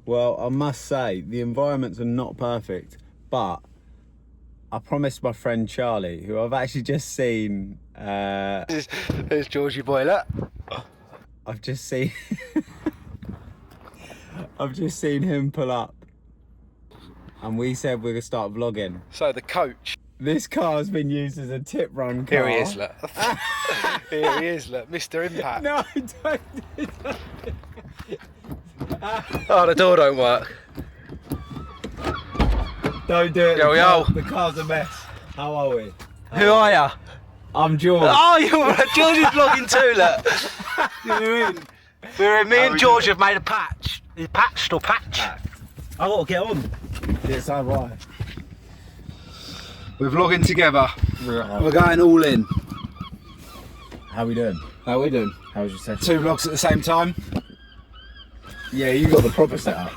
Well, I must say, the environments are not perfect, but I promised my friend Charlie, who I've actually just seen... There's Georgie boy, look. I've just seen... I've just seen him pull up. And we said we're going to start vlogging. So the coach. This car's been used as a tip run car. Here he is, look. Here he is, look. Mr. Impact. No, don't. Oh, the door don't work. Don't do it. There we are. The car's a mess. How are we? Who are you? I'm George. Oh, George is vlogging too, look. You're in. Me and George have made a patch. Is it patched or patch? I gotta get on. Yes, I will. We're vlogging together. We're going all in. How we doing? How are we doing? How was your session? 2 vlogs at the same time. Yeah, you got the proper setup.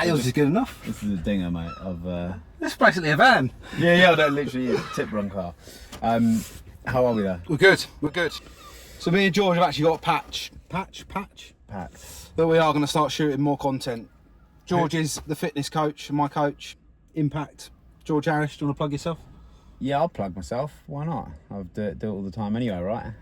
Yours is good enough. This is a dinger, mate. It's basically a van. Yeah, that literally is a tip run car. How are we there? We're good. So me and George have actually got a patch. Patch. That we are going to start shooting more content. George is the fitness coach and my coach. Impact. George Harris, do you want to plug yourself? Yeah, I'll plug myself. Why not? I do it all the time anyway, right?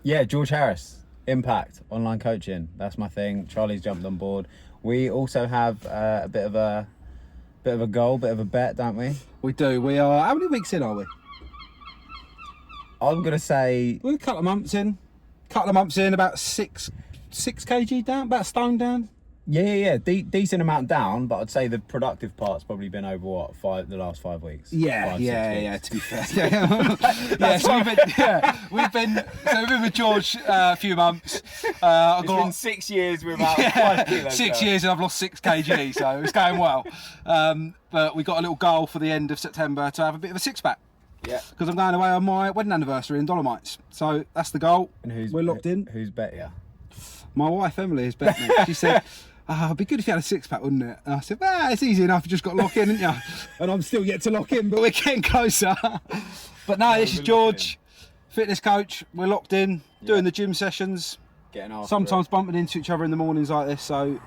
Yeah, George Harris, Impact, online coaching. That's my thing. Charlie's jumped on board. We also have a bit of a goal, bit of a bet, don't we? We do. We are. How many weeks in are we? I'm gonna say We're a couple of months in. About 6 kg down, about a stone down. yeah. Decent amount down, but I'd say the productive part's probably been over the last 5 weeks. Yeah. 5, 6 weeks. To be fair, we've been with George a few months. I've It's been 6 years with about 5 kilos. 6 years and I've lost 6 kg, so it's going well. But we got a little goal for the end of September to have a bit of a six-pack. Yeah. Because I'm going away on my wedding anniversary in Dolomites, so that's the goal. And we're locked in. Who's bet you? My wife Emily has bet me. She said, it'd be good if you had a six-pack, wouldn't it? And I said, it's easy enough, you just got to lock in, haven't you? And I'm still yet to lock in, but we're getting closer. But no, this is George, fitness coach. We're locked in, doing the gym sessions. Getting after sometimes bumping into each other in the mornings like this, so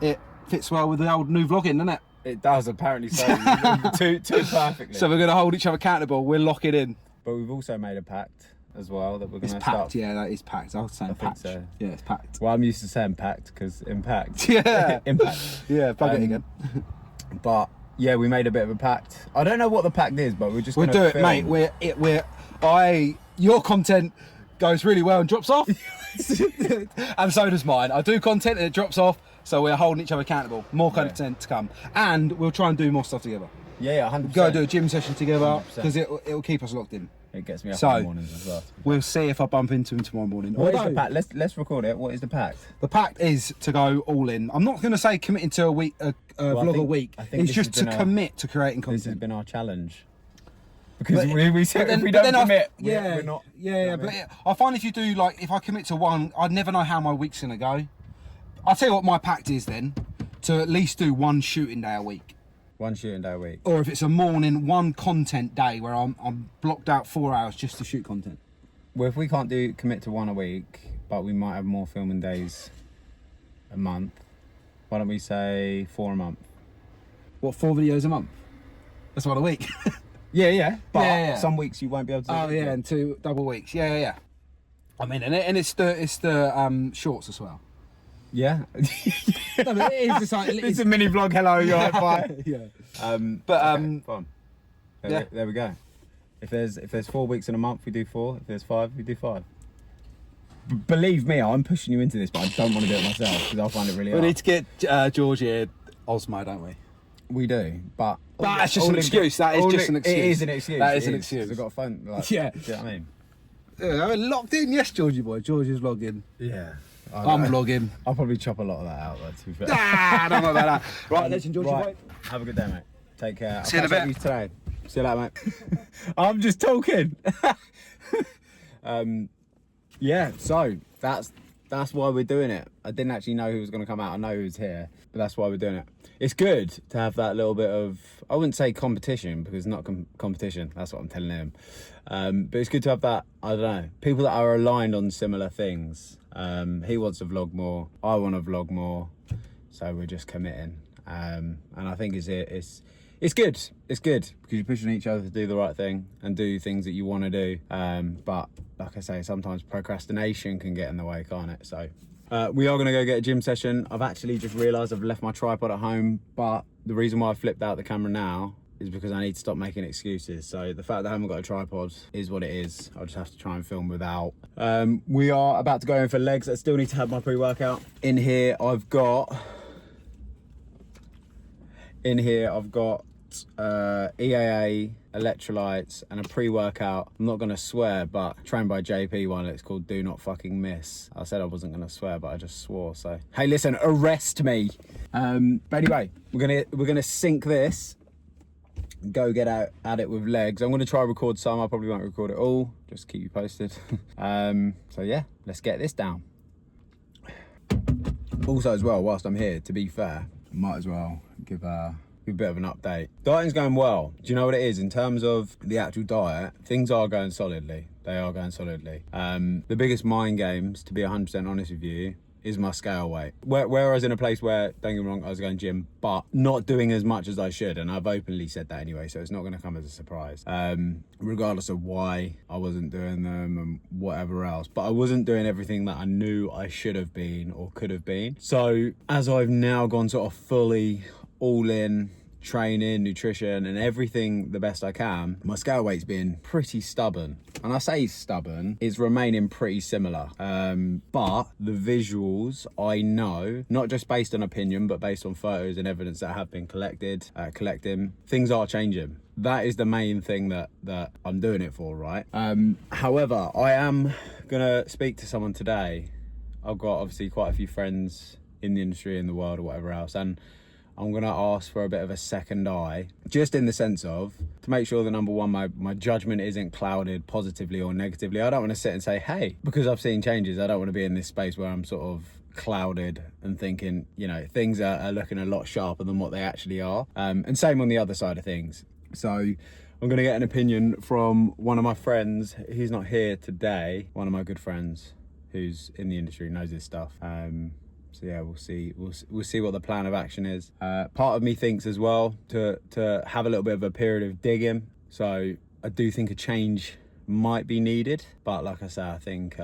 it fits well with the old new vlogging, doesn't it? It does, apparently so. too perfectly. So we're going to hold each other accountable. We're locking in. But we've also made a pact as well that we're going to It's start. packed, yeah, that is packed. I was saying packed. So. Yeah, it's packed. Well, I'm used to saying packed because impact. Yeah. Impact. Yeah, plug it again. But yeah, we made a bit of a pact. I don't know what the pact is, but we're just We'll going to do it, mate. Your content goes really well and drops off. And so does mine. I do content and it drops off, so we're holding each other accountable. More content to come. And we'll try and do more stuff together. Yeah, 100%. Go do a gym session together because it'll keep us locked in. It gets me up in the mornings as well. We'll see if I bump into him tomorrow morning. What is the pact? Let's record it. What is the pact? The pact is to go all in. I'm not going to say committing to a vlog a week. It's just to commit to creating content. This has been our challenge. Because we said if we don't commit, we're not. Yeah, but I find if you do, like, if I commit to one, I never know how my week's going to go. I'll tell you what my pact is then, to at least do one shooting day a week. One shooting day a week. Or if it's a morning, one content day where I'm blocked out 4 hours just to shoot content. Well, if we can't commit to one a week, but we might have more filming days a month, why don't we say 4 a month? What, 4 videos a month? That's one a week. Yeah. But yeah. some weeks you won't be able to. Oh yeah, and 2 double weeks. Yeah. I mean, and it's the shorts as well. Yeah. No, but it is just like, it's a mini vlog. Hello, you're right, bye. Yeah. Fun. There we go. If there's 4 weeks in a month, we do 4. If there's 5, we do 5. Believe me, I'm pushing you into this, but I don't want to do it myself because I'll find it really hard. We need to get George here, Osmo, don't we? We do, but that's just an excuse. That is just an excuse. It is an excuse. That is an excuse. I've got a phone. Like, yeah. Do you know what I mean? Yeah, I'm locked in. Yes, Georgie boy. George is logged in. Yeah. I'm vlogging. I'll probably chop a lot of that out, though, to be fair. I don't know about that. Right, let's enjoy your boy. Have a good day, mate. Take care. See you in a bit. Today. See you later, mate. I'm just talking. Yeah, so that's why we're doing it. I didn't actually know who was going to come out. I know who's here, but that's why we're doing it. It's good to have that little bit of, I wouldn't say competition, because it's not competition. That's what I'm telling him. But it's good to have that, I don't know, people that are aligned on similar things. He wants to vlog more. I want to vlog more. so we're just committing. And I think it's good. It's good because you're pushing each other to do the right thing and do things that you want to do. But like I say, sometimes procrastination can get in the way, can't it? So we are going to go get a gym session. I've actually just realised I've left my tripod at home, but the reason why I flipped out the camera now is because I need to stop making excuses. So the fact that I haven't got a tripod is what it is. I'll just have to try and film without. We are about to go in for legs. I still need to have my pre-workout. In here I've got EAA, electrolytes, and a pre-workout. I'm not gonna swear, but trained by JP one, it's called Do Not Fucking Miss. I said I wasn't gonna swear, but I just swore, so. Hey, listen, arrest me. But anyway, we're gonna sync this, go get out at it with legs. I'm gonna try record some, I probably won't record it all, just keep you posted. So yeah, let's get this down. Also as well, whilst I'm here, to be fair, might as well give a bit of an update. Dieting's going well. Do you know what it is? In terms of the actual diet, things are going solidly. They are going solidly. The biggest mind games, to be 100% honest with you, is my scale weight. Where I was in a place where, don't get me wrong, I was going gym, but not doing as much as I should, and I've openly said that anyway, so it's not going to come as a surprise. Regardless of why I wasn't doing them and whatever else, but I wasn't doing everything that I knew I should have been or could have been. So as I've now gone sort of fully all in, training, nutrition, and everything the best I can, my scale weight's been pretty stubborn. And I say stubborn, it's remaining pretty similar. But the visuals, I know, not just based on opinion, but based on photos and evidence that have been collecting, things are changing. That is the main thing that I'm doing it for, right? However, I am gonna speak to someone today. I've got obviously quite a few friends in the industry, in the world, or whatever else, and I'm gonna ask for a bit of a second eye, just in the sense of, to make sure that number one, my judgment isn't clouded positively or negatively. I don't wanna sit and say, hey, because I've seen changes, I don't wanna be in this space where I'm sort of clouded and thinking, you know, things are looking a lot sharper than what they actually are. And same on the other side of things. So I'm gonna get an opinion from one of my friends. He's not here today, one of my good friends who's in the industry, knows his stuff. So yeah, we'll see what the plan of action is. Part of me thinks as well to have a little bit of a period of digging. So I do think a change might be needed, but like I say, I think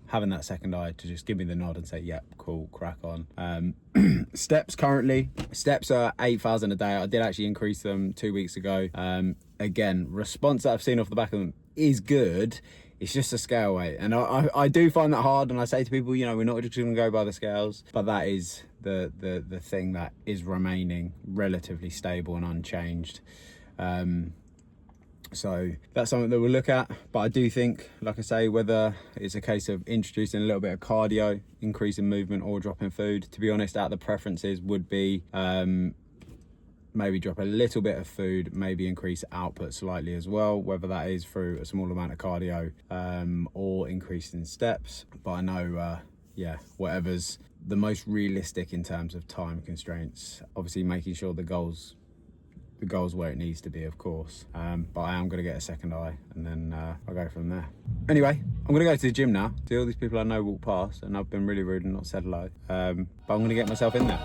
having that second eye to just give me the nod and say, yep, cool, crack on. Steps are 8,000 a day. I did actually increase them 2 weeks ago. Again, response that I've seen off the back of them is good. It's just a scale weight, and I do find that hard, and I say to people, you know, we're not just gonna go by the scales, but that is the thing that is remaining relatively stable and unchanged. So that's something that we'll look at, but I do think, like I say, whether it's a case of introducing a little bit of cardio, increasing movement, or dropping food, to be honest, out the preferences would be maybe drop a little bit of food, maybe increase output slightly as well, whether that is through a small amount of cardio or increasing steps. But I know, yeah, whatever's the most realistic in terms of time constraints, obviously making sure the goal's where it needs to be, of course. But I am going to get a second eye, and then I'll go from there. Anyway, I'm going to go to the gym now. See all these people I know walk past, and I've been really rude and not said hello. But I'm going to get myself in there.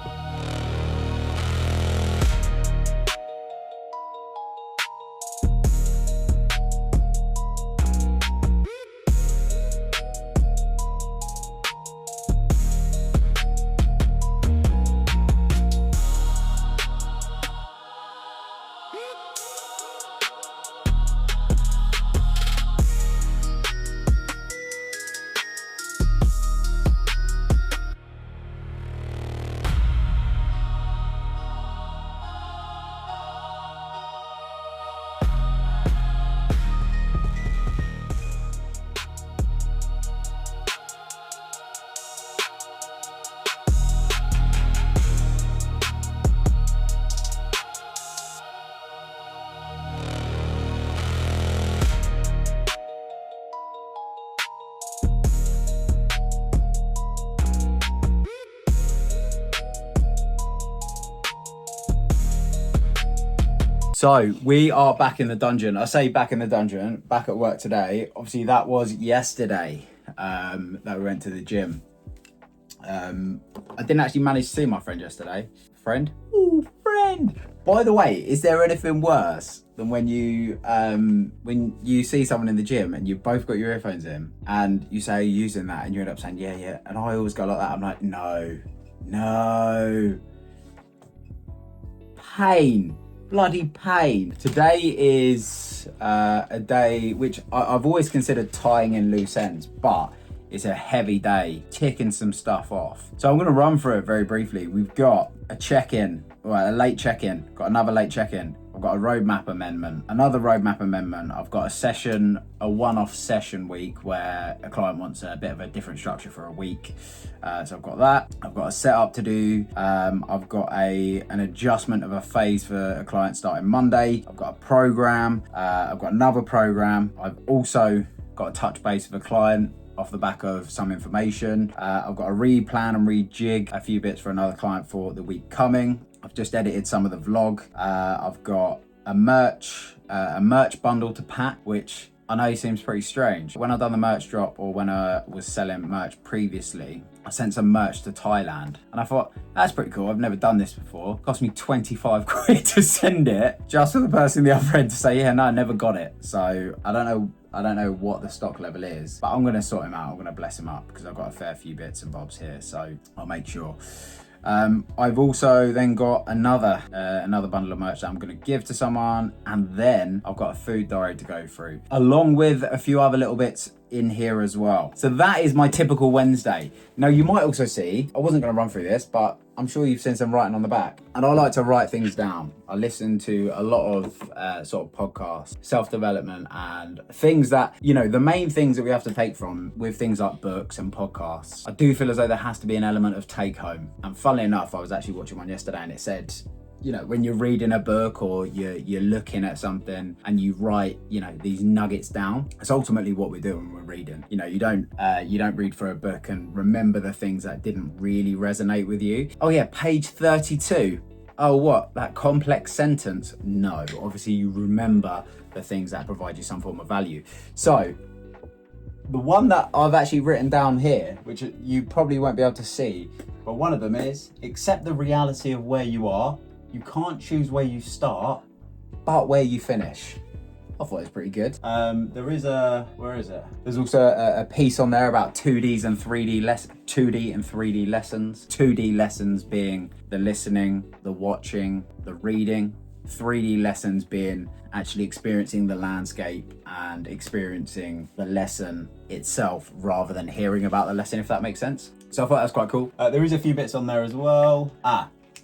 So we are back in the dungeon. I say back in the dungeon, back at work today. Obviously that was yesterday that we went to the gym. I didn't actually manage to see my friend yesterday. Friend? Ooh, friend! By the way, is there anything worse than when you see someone in the gym and you've both got your earphones in and you say you're using that and you end up saying, yeah. And I always go like that. I'm like, no. Pain. Bloody pain. Today is a day which I've always considered tying in loose ends, but it's a heavy day, ticking some stuff off. So I'm going to run through it very briefly. We've got a check-in, well, a late check-in, got another late check-in. I've got a roadmap amendment, another roadmap amendment. I've got a session, a one-off session week where a client wants a bit of a different structure for a week. So I've got that. I've got a setup to do. I've got an adjustment of a phase for a client starting Monday. I've got a program. I've got another program. I've also got a touch base with a client off the back of some information. I've got to replan and rejig a few bits for another client for the week coming. I've just edited some of the vlog. I've got a merch bundle to pack, which I know seems pretty strange. When I've done the merch drop or when I was selling merch previously, I sent some merch to Thailand and I thought, that's pretty cool. I've never done this before. It cost me 25 quid to send it just for the person the other end to say, yeah, no, I never got it. So I don't know what the stock level is, but I'm going to sort him out. I'm going to bless him up because I've got a fair few bits and bobs here. So I'll make sure. I've also then got another bundle of merch that I'm going to give to someone, and then I've got a food diary to go through, along with a few other little bits in here as well. So that is my typical Wednesday. Now you might also see, I wasn't going to run through this, but I'm sure you've seen some writing on the back, and I like to write things down. I listen to a lot of sort of podcasts, self-development, and things that, you know, the main things that we have to take from with things like books and podcasts. I do feel as though there has to be an element of take home. And funnily enough, I was actually watching one yesterday and it said, you know, when you're reading a book or you're looking at something and you write, you know, these nuggets down, it's ultimately what we do when we're reading. You know, you don't read through a book and remember the things that didn't really resonate with you. Oh yeah, page 32. Oh, what? That complex sentence? No, obviously you remember the things that provide you some form of value. So the one that I've actually written down here, which you probably won't be able to see, but one of them is, accept the reality of where you are. You can't choose where you start, but where you finish. I thought it was pretty good. There is where is it? There's also a piece on there about 2D and 3D lessons. 2D lessons being the listening, the watching, the reading. 3D lessons being actually experiencing the landscape and experiencing the lesson itself rather than hearing about the lesson, if that makes sense. So I thought that was quite cool. There is a few bits on there as well.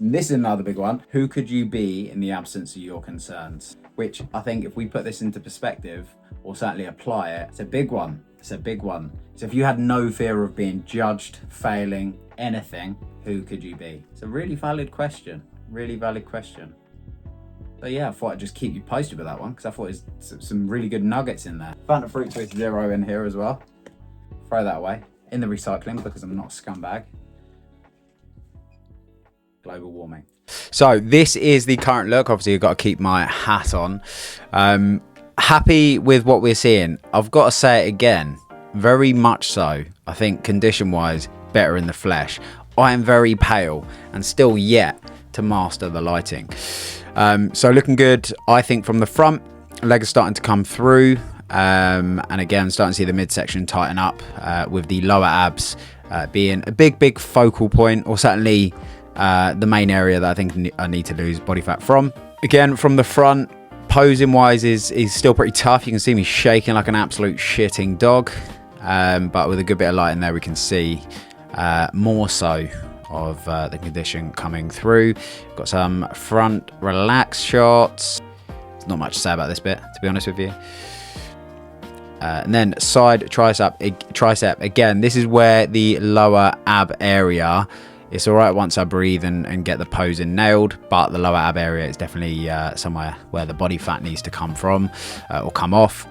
This is another big one. Who could you be in the absence of your concerns? Which I think if we put this into perspective or certainly apply it, it's a big one. It's a big one. So if you had no fear of being judged, failing, anything, who could you be? It's a really valid question. Really valid question. So yeah, I thought I'd just keep you posted with that one because I thought there's some really good nuggets in there. Fanta Fruit Twist Zero in here as well. Throw that away in the recycling because I'm not a scumbag. Global warming. So this is the current look. Obviously I've got to keep my hat on. Happy with what we're seeing. I've got to say it again, very much so. I think condition wise better in the flesh. I am very pale and still yet to master the lighting. So looking good, I think, from the front. Leg is starting to come through, and again starting to see the midsection tighten up, with the lower abs being a big focal point, or certainly the main area that I think I need to lose body fat from. Again, from the front, posing wise is still pretty tough. You can see me shaking like an absolute shitting dog, but with a good bit of light in there we can see more so of the condition coming through. Got some front relaxed shots. There's not much to say about this bit, to be honest with you. And then side tricep. Again, this is where the lower ab area, it's all right once I breathe and get the posing nailed, but the lower ab area is definitely somewhere where the body fat needs to come from or come off.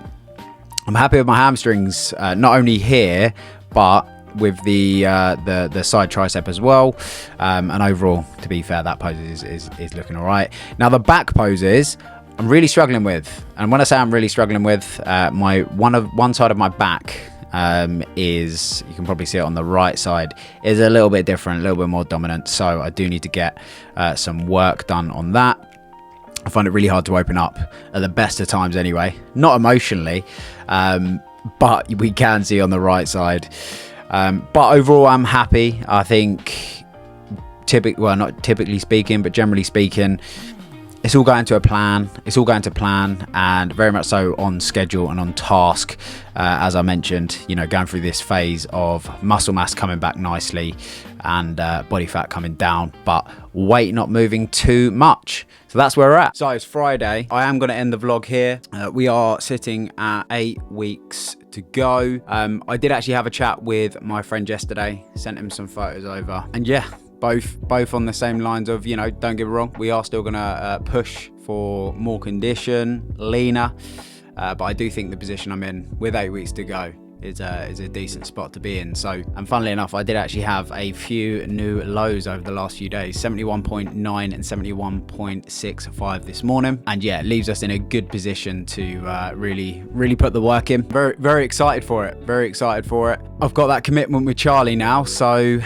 I'm happy with my hamstrings, not only here, but with the side tricep as well. And overall, to be fair, that pose is looking all right. Now the back poses, I'm really struggling with, and when I say I'm really struggling with, one side of my back is, you can probably see it on the right side, is a little bit different, a little bit more dominant. So I do need to get some work done on that. I find it really hard to open up at the best of times anyway, not emotionally, but we can see on the right side. But overall, I'm happy. I think, not typically speaking, but generally speaking, it's all going to a plan. It's all going to plan, and very much so on schedule and on task. As I mentioned, you know, going through this phase of muscle mass coming back nicely and body fat coming down, but weight not moving too much. So that's where we're at. So it's Friday. I am going to end the vlog here. We are sitting at 8 weeks to go. I did actually have a chat with my friend yesterday, sent him some photos over, and yeah, both on the same lines of, you know, don't get me wrong, we are still gonna push for more condition, leaner, but I do think the position I'm in with 8 weeks to go is a decent spot to be in. So, and funnily enough, I did actually have a few new lows over the last few days, 71.9 and 71.65 this morning, and yeah, it leaves us in a good position to really put the work in. Very excited for it, very excited for it. I've got that commitment with Charlie now, so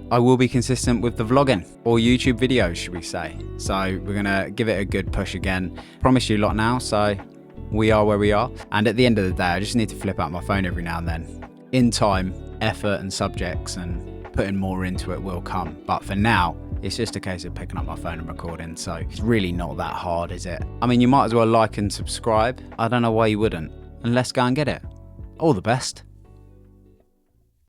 I will be consistent with the vlogging, or YouTube videos, should we say. So we're gonna give it a good push again. Promise you a lot now, so we are where we are. And at the end of the day, I just need to flip out my phone every now and then. In time, effort and subjects and putting more into it will come. But for now, it's just a case of picking up my phone and recording. So it's really not that hard, is it? I mean, you might as well like and subscribe. I don't know why you wouldn't. And let's go and get it. All the best.